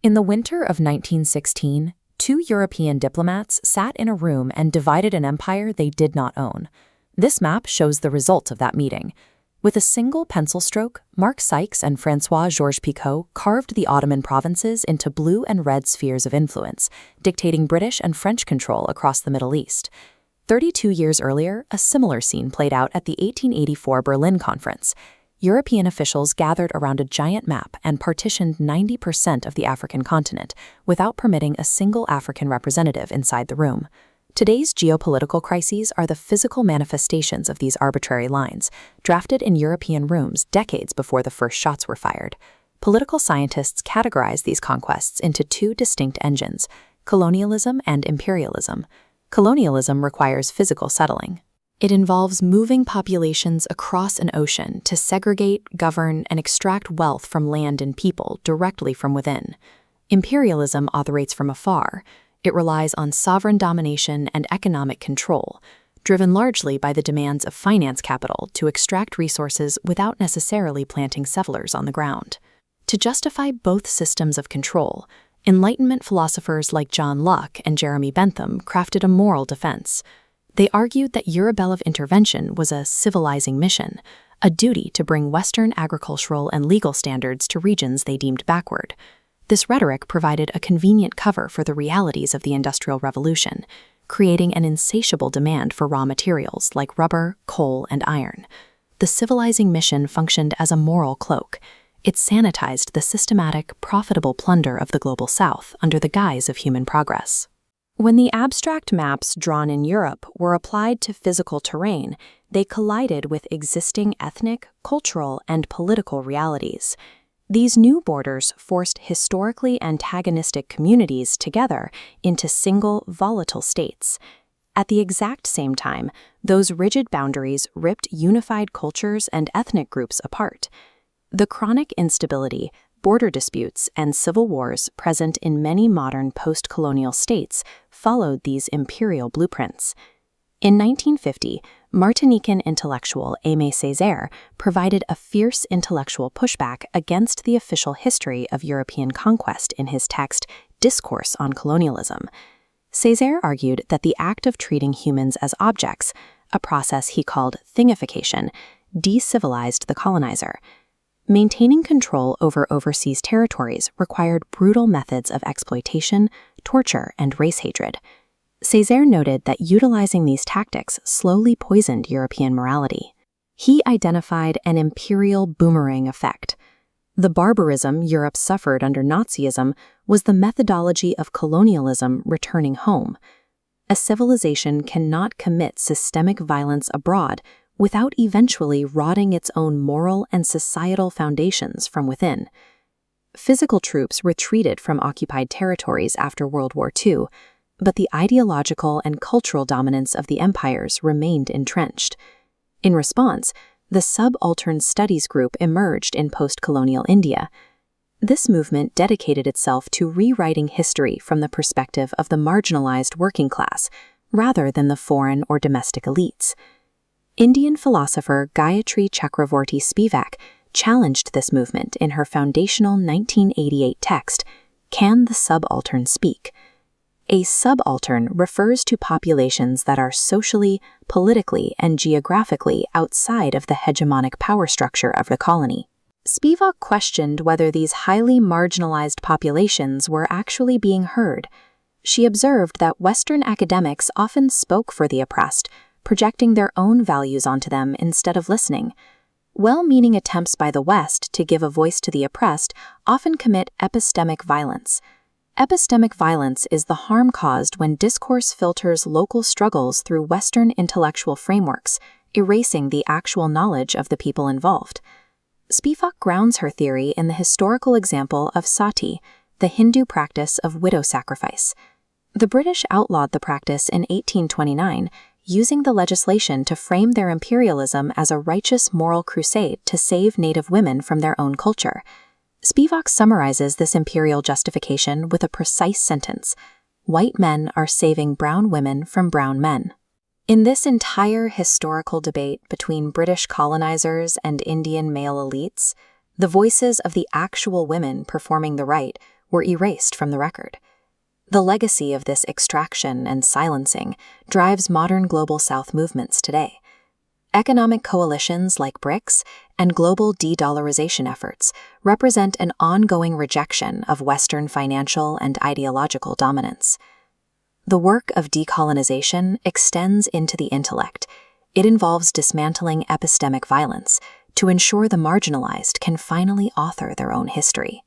In the winter of 1916, two European diplomats sat in a room and divided an empire they did not own. This map shows the result of that meeting. With a single pencil stroke, Mark Sykes and François-Georges Picot carved the Ottoman provinces into blue and red spheres of influence, dictating British and French control across the Middle East. 32 years earlier, a similar scene played out at the 1884 Berlin Conference. European officials gathered around a giant map and partitioned 90% of the African continent without permitting a single African representative inside the room. Today's geopolitical crises are the physical manifestations of these arbitrary lines, drafted in European rooms decades before the first shots were fired. Political scientists categorize these conquests into two distinct engines: colonialism and imperialism. Colonialism requires physical settling. It involves moving populations across an ocean to segregate, govern, and extract wealth from land and people directly from within. Imperialism operates from afar. It relies on sovereign domination and economic control, driven largely by the demands of finance capital to extract resources without necessarily planting settlers on the ground. To justify both systems of control, Enlightenment philosophers like John Locke and Jeremy Bentham crafted a moral defense. They argued that Eurobellic intervention was a civilizing mission, a duty to bring Western agricultural and legal standards to regions they deemed backward. This rhetoric provided a convenient cover for the realities of the Industrial Revolution, creating an insatiable demand for raw materials like rubber, coal, and iron. The civilizing mission functioned as a moral cloak. It sanitized the systematic, profitable plunder of the Global South under the guise of human progress. When the abstract maps drawn in Europe were applied to physical terrain, they collided with existing ethnic, cultural, and political realities. These new borders forced historically antagonistic communities together into single, volatile states. At the exact same time, those rigid boundaries ripped unified cultures and ethnic groups apart. The chronic instability, border disputes, and civil wars present in many modern post-colonial states followed these imperial blueprints. In 1950, Martinican intellectual Aimé Césaire provided a fierce intellectual pushback against the official history of European conquest in his text Discourse on Colonialism. Césaire argued that the act of treating humans as objects, a process he called thingification, de-civilized the colonizer. Maintaining control over overseas territories required brutal methods of exploitation, torture, and race hatred. Césaire noted that utilizing these tactics slowly poisoned European morality. He identified an imperial boomerang effect. The barbarism Europe suffered under Nazism was the methodology of colonialism returning home. A civilization cannot commit systemic violence abroad without eventually rotting its own moral and societal foundations from within. Physical troops retreated from occupied territories after World War II, but the ideological and cultural dominance of the empires remained entrenched. In response, the Subaltern Studies group emerged in post-colonial India. This movement dedicated itself to rewriting history from the perspective of the marginalized working class, rather than the foreign or domestic elites. Indian philosopher Gayatri Chakravorty Spivak challenged this movement in her foundational 1988 text, Can the Subaltern Speak? A subaltern refers to populations that are socially, politically, and geographically outside of the hegemonic power structure of the colony. Spivak questioned whether these highly marginalized populations were actually being heard. She observed that Western academics often spoke for the oppressed, projecting their own values onto them instead of listening. Well-meaning attempts by the West to give a voice to the oppressed often commit epistemic violence. Epistemic violence is the harm caused when discourse filters local struggles through Western intellectual frameworks, erasing the actual knowledge of the people involved. Spivak grounds her theory in the historical example of sati, the Hindu practice of widow sacrifice. The British outlawed the practice in 1829, using the legislation to frame their imperialism as a righteous moral crusade to save Native women from their own culture. Spivak summarizes this imperial justification with a precise sentence: white men are saving brown women from brown men. In this entire historical debate between British colonizers and Indian male elites, the voices of the actual women performing the rite were erased from the record. The legacy of this extraction and silencing drives modern Global South movements today. Economic coalitions like BRICS and global de-dollarization efforts represent an ongoing rejection of Western financial and ideological dominance. The work of decolonization extends into the intellect. It involves dismantling epistemic violence to ensure the marginalized can finally author their own history.